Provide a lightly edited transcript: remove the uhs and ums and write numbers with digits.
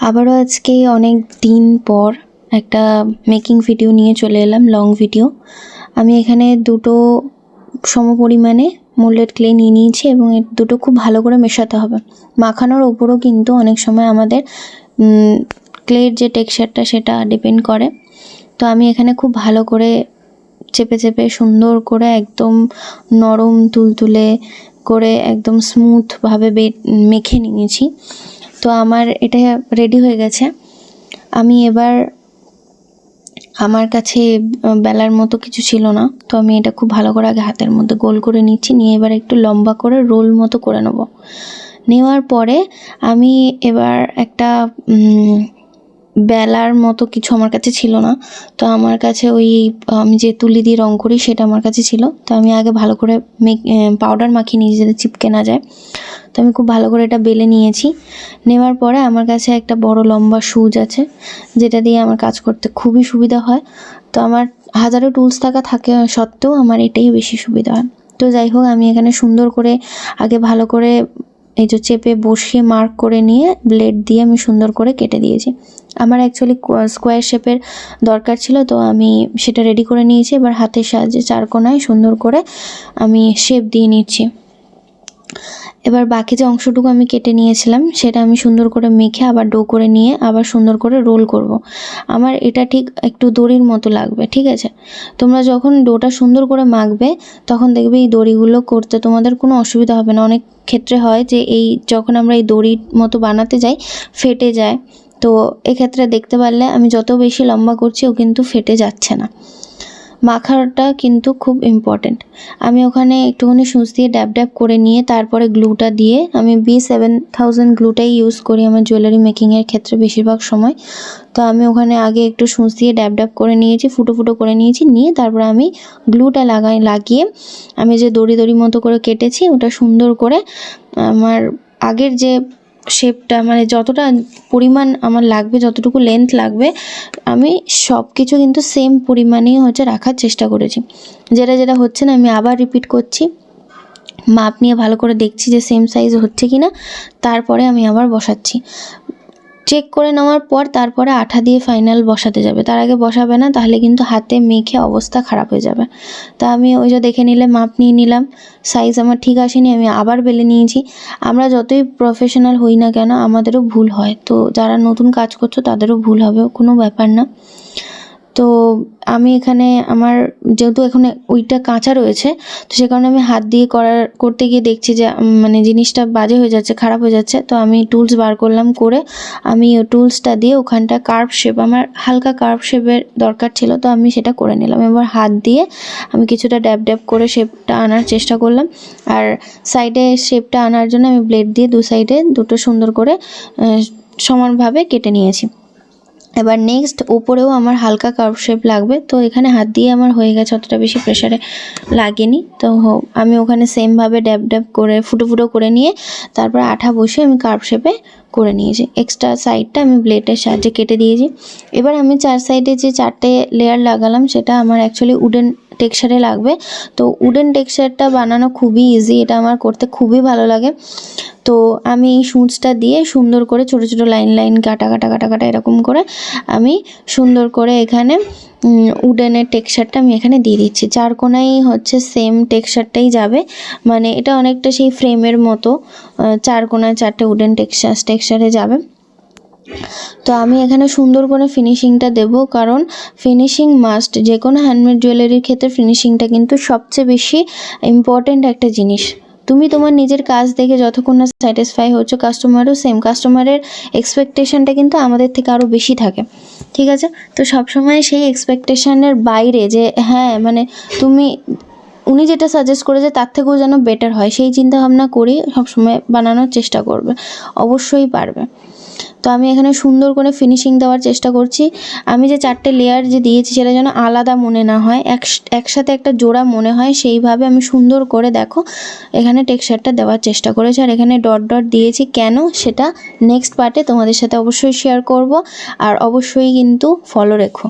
আবারও আজকে অনেক দিন পর একটা মেকিং ভিডিও নিয়ে চলে এলাম, লং ভিডিও। আমি এখানে দুটো সমপরিমাণে মোল্ডেড ক্লে নিয়ে নিয়েছি এবং দুটো খুব ভালো করে মেশাতে হবে। মাখানোর ওপরও কিন্তু অনেক সময় আমাদের ক্লের যে টেক্সচারটা সেটা ডিপেন্ড করে। তো আমি এখানে খুব ভালো করে চেপে চেপে সুন্দর করে একদম নরম তুলতুলে করে একদম স্মুথভাবে মেখে নিয়েছি। তো আমার এটা রেডি হয়ে গেছে। আমি এবার আমার কাছে বেলার মতো কিছু ছিল না, তো আমি এটা খুব ভালো করে আগে হাতের মধ্যে গোল করে নিচ্ছি, নিয়ে এবার একটু লম্বা করে রোল মতো করে নেব। নেওয়ার পরে আমি এবার একটা বেলার মতো কিছু আমার কাছে ছিল না, তো আমার কাছে ওই আমি যে তুলি দিয়ে রং করি সেটা আমার কাছে ছিল। তো আমি আগে ভালো করে পাউডার মাখিয়ে নিয়েছি যাতে চিপকে না যায়। তো আমি খুব ভালো করে এটা বেলে নিয়েছি। নেওয়ার পরে আমার কাছে একটা বড় লম্বা সুচ আছে, যেটা দিয়ে আমার কাজ করতে খুবই সুবিধা হয়। তো আমার হাজারো টুলস থাকে সত্ত্বেও আমার এটাই বেশি সুবিধা হয়। তো যাই হোক, আমি এখানে সুন্দর করে আগে ভালো করে এই যে চেপে বসিয়ে মার্ক করে নিয়ে ব্লেড দিয়ে আমি সুন্দর করে কেটে দিয়েছি। আমার অ্যাকচুয়ালি স্কোয়ার শেপের দরকার ছিল, তো আমি সেটা রেডি করে নিয়েছি। এবার হাতের সাহায্যে চারকোনায় সুন্দর করে আমি শেপ দিয়ে নিচ্ছি। এবার বাকি যে অংশটুকু আমি কেটে নিয়েছিলাম সেটা আমি সুন্দর করে মেখে আবার ডো করে নিয়ে আবার সুন্দর করে রোল করব। আমার এটা ঠিক একটু দড়ির মতো লাগবে, ঠিক আছে? তোমরা যখন ডোটা সুন্দর করে মাখবে তখন দেখবে এই দড়িগুলো করতে তোমাদের কোনো অসুবিধা হবে না। অনেক ক্ষেত্রে হয় যে এই যখন আমরা এই দড়ির মতো বানাতে যাই ফেটে যায়। তো এক্ষেত্রে দেখতে পারলে আমি যত বেশি লম্বা করছি ও কিন্তু ফেটে যাচ্ছে না। মাখাটা কিন্তু খুব ইম্পর্টেন্ট। আমি ওখানে একটুখানি সুচ দিয়ে ড্যাব ড্যাব করে নিয়ে তারপরে গ্লুটা দিয়ে, আমি B7000 গ্লুটাই ইউজ করি আমার জুয়েলারি মেকিংয়ের ক্ষেত্রে বেশিরভাগ সময়। তো আমি ওখানে আগে একটু সুচ দিয়ে ড্যাব ড্যাব করে নিয়েছি, ফুটো ফুটো করে নিয়েছি, নিয়ে তারপরে আমি গ্লুটা লাগিয়ে আমি যে দড়ি দড়ি মতো করে কেটেছি ওটা সুন্দর করে আমার আগের যে শেপটা, মানে যতটা পরিমাণ আমার লাগবে, যতটুকু লেন্থ লাগবে, আমি সব কিছু কিন্তু সেম পরিমাণেই রাখার চেষ্টা করেছি। যেটা হচ্ছে না আমি আবার রিপিট করছি, মাপ নিয়ে ভালো করে দেখছি যে সেম সাইজ হচ্ছে কি না, তারপরে আমি আবার বসাচ্ছি। চেক করে নেওয়ার পর তারপরে আঠা দিয়ে ফাইনাল বসাতে যাবে, তার আগে বসাবে না, তাহলে কিন্তু হাতে মেখে অবস্থা খারাপ হয়ে যাবে। তা আমি ওই যে দেখে নিলে মাপ নিয়ে নিলাম, সাইজ আমার ঠিক আসেনি, আমি আবার বেলে নিয়েছি। আমরা যতই প্রফেশনাল হই না কেন আমাদেরও ভুল হয়, তো যারা নতুন কাজ করছো তাদেরও ভুল হবে, কোনো ব্যাপার না। তো আমি এখানে আমার যেহেতু এখানে ওইটা কাঁচা রয়েছে, তো সে কারণে আমি হাত দিয়ে করতে গিয়ে দেখছি যে মানে জিনিসটা বাজে হয়ে যাচ্ছে, খারাপ হয়ে যাচ্ছে। তো আমি টুলস বার করলাম, করে আমি ওই টুলসটা দিয়ে ওখানটা কার্ভ শেপ, আমার হালকা কার্ভ শেপের দরকার ছিল, তো আমি সেটা করে নিলাম। এবার হাত দিয়ে আমি কিছুটা ড্যাব ড্যাব করে শেপটা আনার চেষ্টা করলাম, আর সাইডে শেপটা আনার জন্য আমি ব্লেড দিয়ে দু সাইডে দুটো সুন্দর করে সমানভাবে কেটে নিয়েছি। এবার নেক্সট ওপরেও আমার হালকা কার্ভ শেপ লাগবে, তো এখানে হাত দিয়ে আমার হয়ে গেছে, অতটা বেশি প্রেশারে লাগেনি। তো আমি ওখানে সেমভাবে ড্যাব ড্যাব করে ফুটো ফুটো করে নিয়ে তারপরে আঠা বসে আমি কার্ভ শেপে করে নিয়েছি। এক্সট্রা সাইডটা আমি ব্লেডের সাহায্যে কেটে দিয়েছি। এবার আমি চার সাইডে যে চারটে লেয়ার লাগালাম সেটা আমার অ্যাকচুয়ালি উডেন টেক্সচারে লাগবে। তো উডেন টেক্সচারটা বানানো খুবই ইজি, এটা আমার করতে খুবই ভালো লাগে। তো আমি এই সূচটা দিয়ে সুন্দর করে ছোটো ছোটো লাইন লাইন কাটা এরকম করে আমি সুন্দর করে এখানে উডেনের টেক্সচারটা আমি এখানে দিয়ে দিচ্ছি। চার কোনায় সেম টেক্সচারটাই যাবে, মানে এটা অনেকটা সেই ফ্রেমের মতো চার কোনায় চারটে উডেন টেক্সচারে যাবে। তো আমি এখানে সুন্দর করে ফিনিশিংটা দেব, কারণ ফিনিশিং মাস্ট। যে কোনো হ্যান্ডমেড জুয়েলারির ক্ষেত্রে ফিনিশিংটা কিন্তু সবচেয়ে বেশি ইম্পর্ট্যান্ট একটা জিনিস। তুমি তোমার নিজের কাজ দেখে যতক্ষণ না স্যাটিসফাই হচ্ছ, কাস্টমারও সেম, কাস্টমারের এক্সপেকটেশনটা কিন্তু আমাদের থেকে আরও বেশি থাকে, ঠিক আছে? তো সবসময় সেই এক্সপেকটেশনের বাইরে যে হ্যাঁ মানে উনি যেটা সাজেস্ট করেছে তার থেকেও যেন বেটার হয়, সেই চিন্তা ভাবনা করি সবসময় বানানোর চেষ্টা করবে, অবশ্যই পারবে। তো আমি এখানে সুন্দর করে ফিনিশিং দেওয়ার চেষ্টা করছি। আমি যে চারটে লেয়ার যে দিয়েছি সেটা যেন আলাদা মনে না হয়, একসাথে একটা জোড়া মনে হয়, সেইভাবে আমি সুন্দর করে দেখো এখানে টেক্সচারটা দেওয়ার চেষ্টা করেছি। আর এখানে ডট ডট দিয়েছি কেন, সেটা নেক্সট পার্টে তোমাদের সাথে অবশ্যই শেয়ার করব, আর অবশ্যই কিন্তু ফলো রেখো।